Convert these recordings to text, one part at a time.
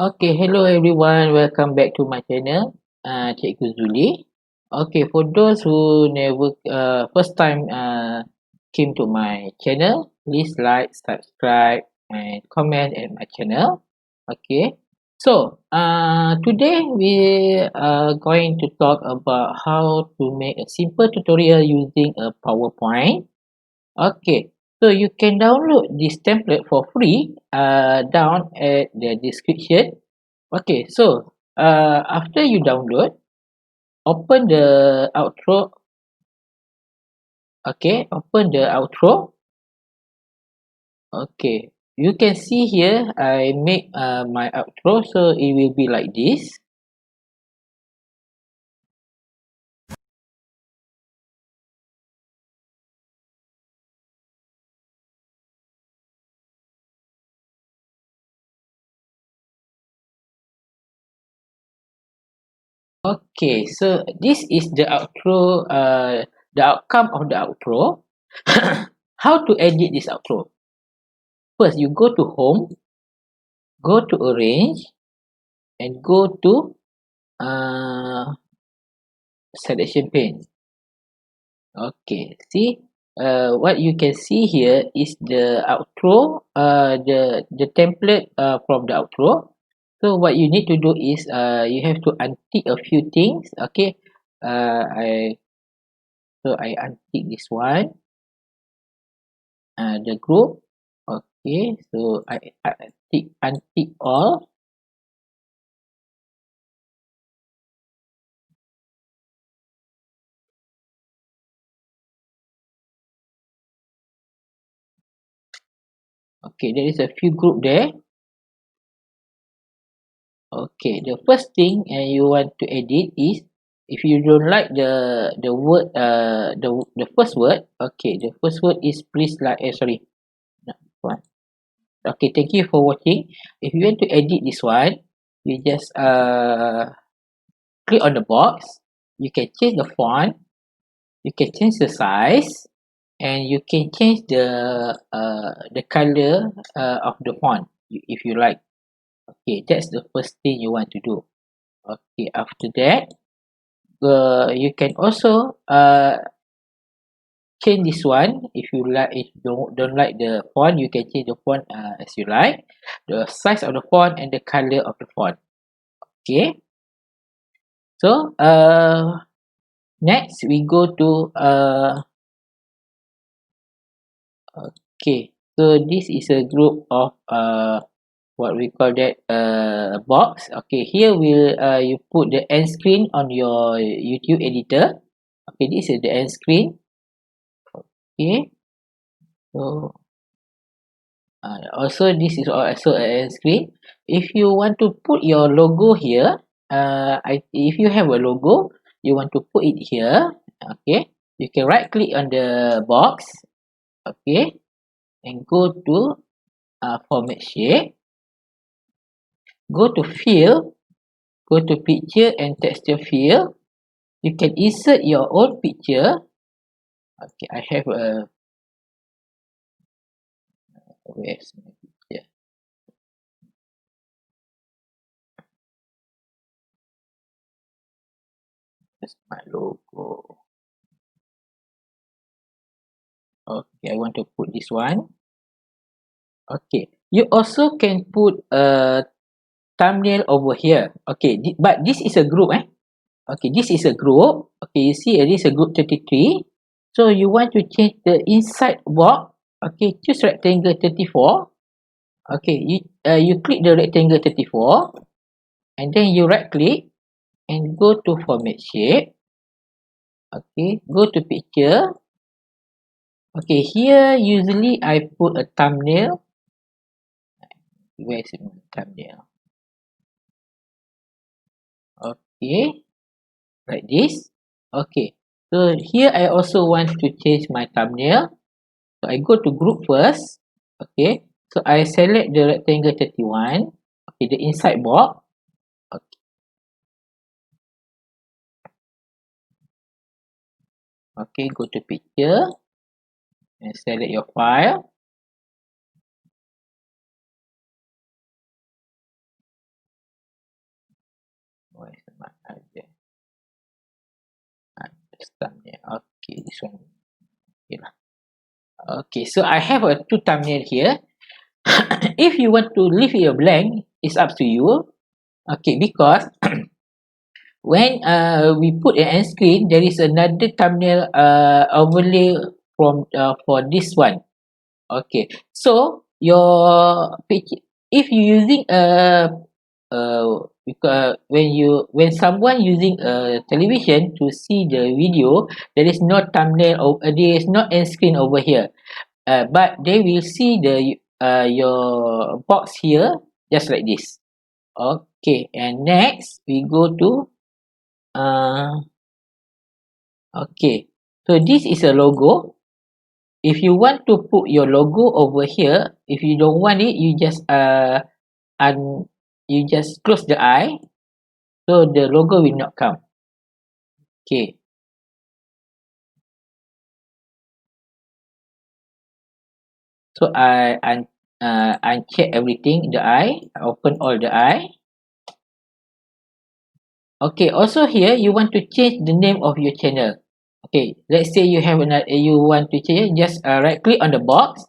Okay, hello everyone. Welcome back to my channel, Cikgu Zuli. Okay, for those who never first time came to my channel, please like, subscribe, and comment at my channel. Okay, so today we are going to talk about how to make a simple tutorial using a PowerPoint. Okay, so you can download this template for free down at the description. Okay, so after you download, open the outro. Okay, open the outro. Okay, you can see here I make my outro, so it will be like this. Okay, so this is the outro. The outcome of the outro. How to edit this outro? First, you go to home, go to arrange, and go to uh, selection pane. Okay, see, what you can see here is the outro, the template from the outro. So what you need to do is you have to untick a few things. Okay, I so I untick this one, the group. Okay, so I untick all. Okay, there is a few group there. Okay, the first thing you want to edit is if you don't like the word the first word. Okay, the first word is please like sorry. No, one. Okay, thank you for watching. If you want to edit this one, you just click on the box. You can change the font, you can change the size, and you can change the color of the font if you like. Okay, that's the first thing you want to do. Okay, after that, you can also change this one if you like. If you don't like the font, you can change the font as you like, the size of the font and the color of the font. Okay, so next we go to okay, so this is a group of what we call that box. Okay, here will you put the end screen on your YouTube editor. Okay, this is the end screen. Okay, so also this is also a screen. If you want to put your logo here, if you have a logo, you want to put it here. Okay, you can right click on the box. Okay, and go to format shape. Go to fill. Go to picture and texture fill. You can insert your own picture. Okay, I have a where's my picture? That's my logo. Okay, I want to put this one. Okay, you also can put a thumbnail over here. Okay, but this is a group, eh? Okay, this is a group. Okay, you see, this is a group 33. So you want to change the inside box. Okay, choose rectangle 34. Okay, you click the rectangle 34, and then you right click and go to format shape. Okay, go to picture. Okay, here usually I put a thumbnail. Where is my thumbnail? Okay, like this. Okay, so here I also want to change my thumbnail. So I go to group first. Okay, so I select the rectangle 31. Okay, the inside box. Okay, okay, go to picture and select your file. thumbnail. Okay, this one. Okay, lah. Okay, so I have a two thumbnail here. If you want to leave it a blank, it's up to you. Okay, because when we put an end screen, there is another thumbnail overlay from for this one. Okay, so your picture, if you using because when someone using a television to see the video, there is no thumbnail or there is no end screen over here. But they will see the your box here just like this. Okay, and next we go to uh okay. So this is a logo. If you want to put your logo over here, if you don't want it, you just you just close the eye, so the logo will not come. Okay. So I uncheck everything, the eye, open all the eye. Okay, also here you want to change the name of your channel. Okay, let's say you have another, you want to change, just right click on the box.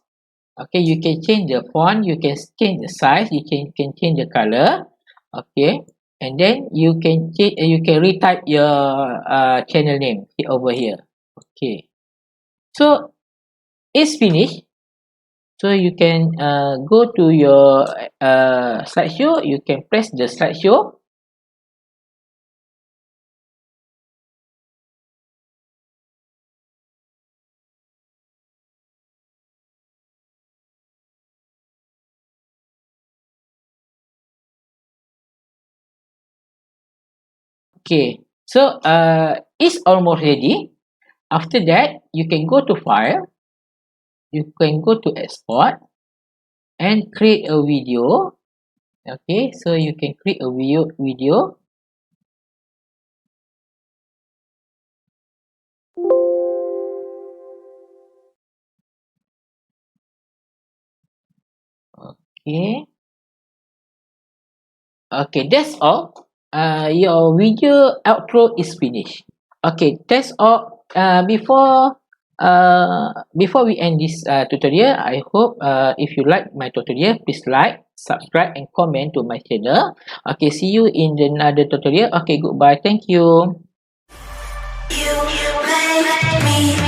Okay, you can change the font, you can change the size, can change the color. Okay, and then you can change, you can retype your channel name over here. Okay, so it's finished. So you can go to your slideshow, you can press the slideshow. Okay, so it's almost ready. After that, you can go to file, you can go to export and create a video. Okay, so you can create a video. Okay. Okay, that's all. Your video outro is finished. Okay, that's all. Before we end this tutorial, I hope if you like my tutorial, please like, subscribe, and comment to my channel. Okay, see you in the another tutorial. Okay, goodbye. Thank you. You make me